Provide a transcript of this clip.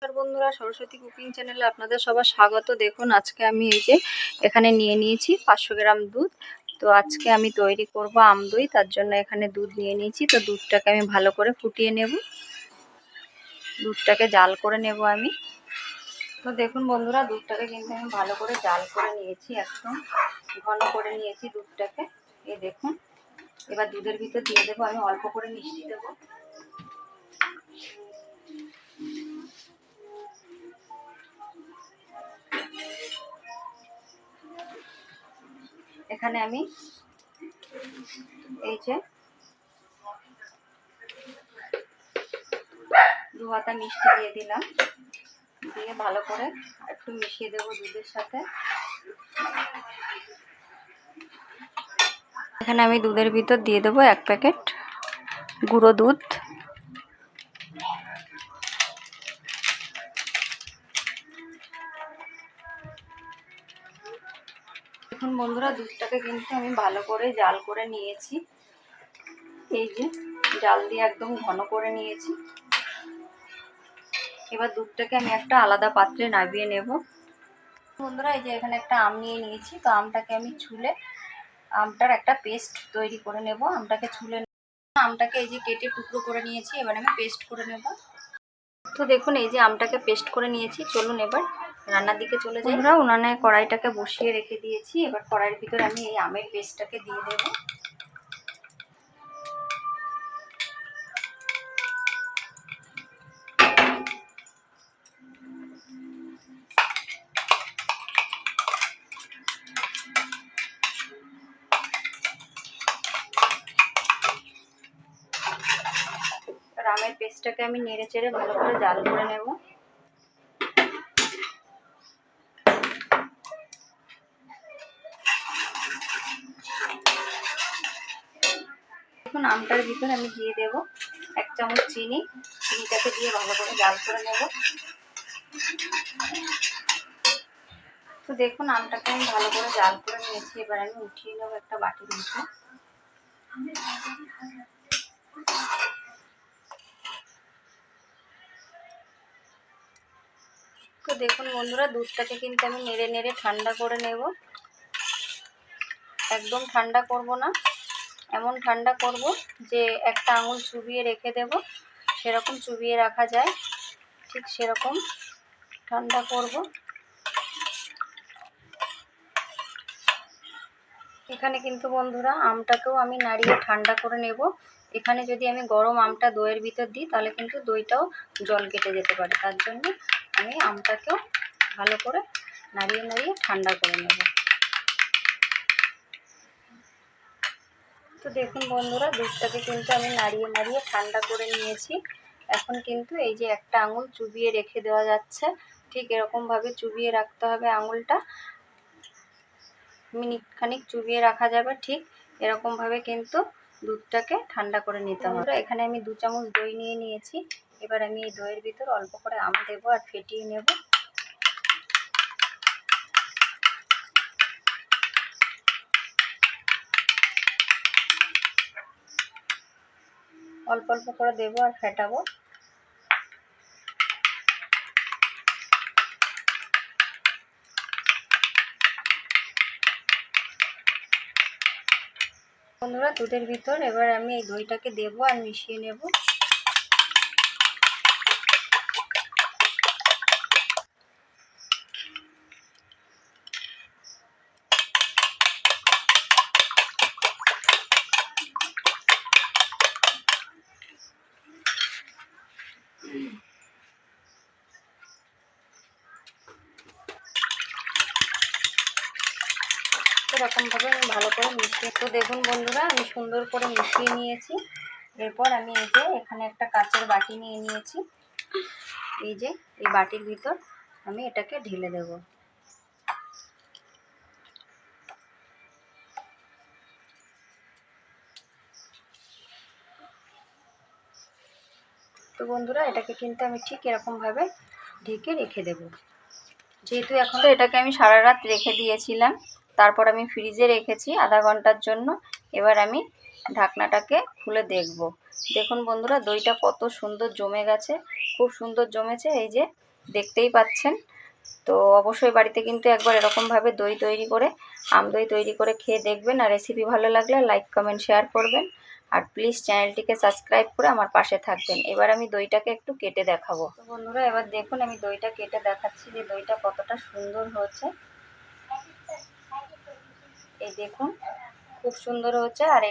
নমস্কার বন্ধুরা, সরস্বতী কুকিং চ্যানেলে আপনাদের সবার স্বাগত। দেখুন আজকে আমি এই যে এখানে নিয়ে নিয়েছি 500 গ্রাম দুধ। তো আজকে আমি তৈরি করব আম দই। তার জন্য এখানে দুধ নিয়ে নিয়েছি। তো দুধটাকে আমি ভালো করে ফুটিয়ে নেব, দুধটাকে জাল করে নেব আমি। তো দেখুন বন্ধুরা, দুধটাকে কিন্তু আমি ভালো করে জাল করে নিয়েছি, একদম ঘন করে নিয়েছি দুধটাকে। এই দেখুন, এবার দুধের ভিতর দিয়ে দেবো আমি অল্প করে মিষ্টি দেবো। এখানে আমি এই যে 2 হাতা মিষ্টি দিয়ে দিলাম, দিয়ে ভালো করে একটু মিশিয়ে দেবো দুধের সাথে। এখানে আমি দুধের ভিতর দিয়ে দেবো 1 প্যাকেট গুঁড়ো দুধ। দেখুন বন্ধুরা, দুধটাকে কিন্তু আমি ভালো করে জাল করে নিয়েছি। এই যে জাল দিয়ে একদম ঘন করে নিয়েছি। এবার দুধটাকে আমি একটা আলাদা পাত্রে নামিয়ে নেব। বন্ধুরা, এই যে এখানে একটা আম নিয়ে নিয়েছি। তো আমটাকে আমি ছুলে আমটার একটা পেস্ট তৈরি করে নেব। আমটাকে ছুলে আমটাকে এই যে কেটে টুকরো করে নিয়েছি। এবার আমি পেস্ট করে নেব। তো দেখুন, এই যে আমটাকে পেস্ট করে নিয়েছি। চলুন এবার রান্নার দিকে চলে যাই। আমরা উনানে কড়াইটাকে বসিয়ে রেখে দিয়েছি। এবার কড়াইয়ের ভিতরে আমি এই আমের পেস্টটাকে দিয়ে দেব। আমের পেস্টটাকে আমি নেড়ে চেড়ে ভালো করে জাল করে নেব। এখন আমটার ভিতরে আমি দিয়ে দেব 1 চামচ চিনি। চিনিটাকে দিয়ে ভালো করে জাল করে নেব। তো দেখুন, আমটাকে আমি ভালো করে জাল করে নিয়েছি। এবার আমি উঠিয়ে নেব একটা বাটির ভিতরে। তো দেখুন বন্ধুরা, দুধটাকে কিন্তু আমি নেড়ে নেড়ে ঠান্ডা করে নেব। একদম ঠান্ডা করব না, এমন ঠান্ডা করব যে একটা আঙুল চুবিয়ে রেখে দেব। সেরকম চুবিয়ে রাখা যায়, ঠিক সেরকম ঠান্ডা করব। এখানে কিন্তু বন্ধুরা আমটাকেও আমি নাড়িয়ে ঠান্ডা করে নেব। এখানে যদি আমি গরম আমটা দইয়ের ভিতর দিই তাহলে কিন্তু দইটাও জল কেটে যেতে পারে। তার জন্য আমি আমটাকেও ভালো করে নাড়িয়ে নাড়িয়ে ঠান্ডা করে নেব। তো দেখুন বন্ধুরা, দুধটাকে কিন্তু আমি নাড়িয়ে নাড়িয়ে ঠান্ডা করে নিয়েছি। এখন কিন্তু এই যে একটা আঙুল চুবিয়ে রেখে দেওয়া যাচ্ছে, ঠিক এরকমভাবে চুবিয়ে রাখতে হবে আঙুলটা। মিনিট খানিক চুবিয়ে রাখা যাবে, ঠিক এরকমভাবে কিন্তু দুধটাকে ঠান্ডা করে নিতে হবে। এখানে আমি 2 চামচ দই নিয়ে নিয়েছি। এবার আমি এই দইয়ের ভিতর অল্প করে আম দেবো আর ফেটিয়ে নেব। অল্প অল্প করে দেবো আর ফেটাবো। বন্ধুরা, দুধের ভিতর এবার আমি এই দইটাকে দেবো আর মিশিয়ে নেব। এরকমভাবে আমি ভালো করে মিশিয়ে, তো দেখুন বন্ধুরা, আমি সুন্দর করে মিশিয়ে নিয়েছি। এরপর আমি এই যে এখানে একটা কাঁচের বাটি নিয়ে নিয়েছি। এই যে এই বাটির ভিতর আমি এটাকে ঢেলে দেব। তো বন্ধুরা, এটাকে কিন্তু আমি ঠিক এরকমভাবে ঢেকে রেখে দেব। যেহেতু এখন তো এটাকে আমি সারা রাত রেখে দিয়েছিলাম, তারপর আমি ফ্রিজে রেখেছি আধা ঘন্টার জন্য। এবার আমি ঢাকনাটাকে খুলে দেখব। দেখুন বন্ধুরা, দইটা কত সুন্দর জমে গেছে, খুব সুন্দর জমেছে। এই যে দেখতেই পাচ্ছেন। তো অবশ্যই বাড়িতে কিন্তু একবার এরকমভাবে দই তৈরি করে আম দই তৈরি করে খেয়ে দেখবেন। আর রেসিপি ভালো লাগলে লাইক কমেন্ট শেয়ার করবেন। আর প্লিজ চ্যানেলটিকে সাবস্ক্রাইব করে আমার পাশে থাকবেন। এবার আমি দইটাকে একটু কেটে দেখাবো। তো বন্ধুরা এবার দেখুন আমি দইটা কেটে দেখাচ্ছি যে দইটা কতটা সুন্দর হয়েছে। এই দেখুন খুব সুন্দর হয়েছে। আর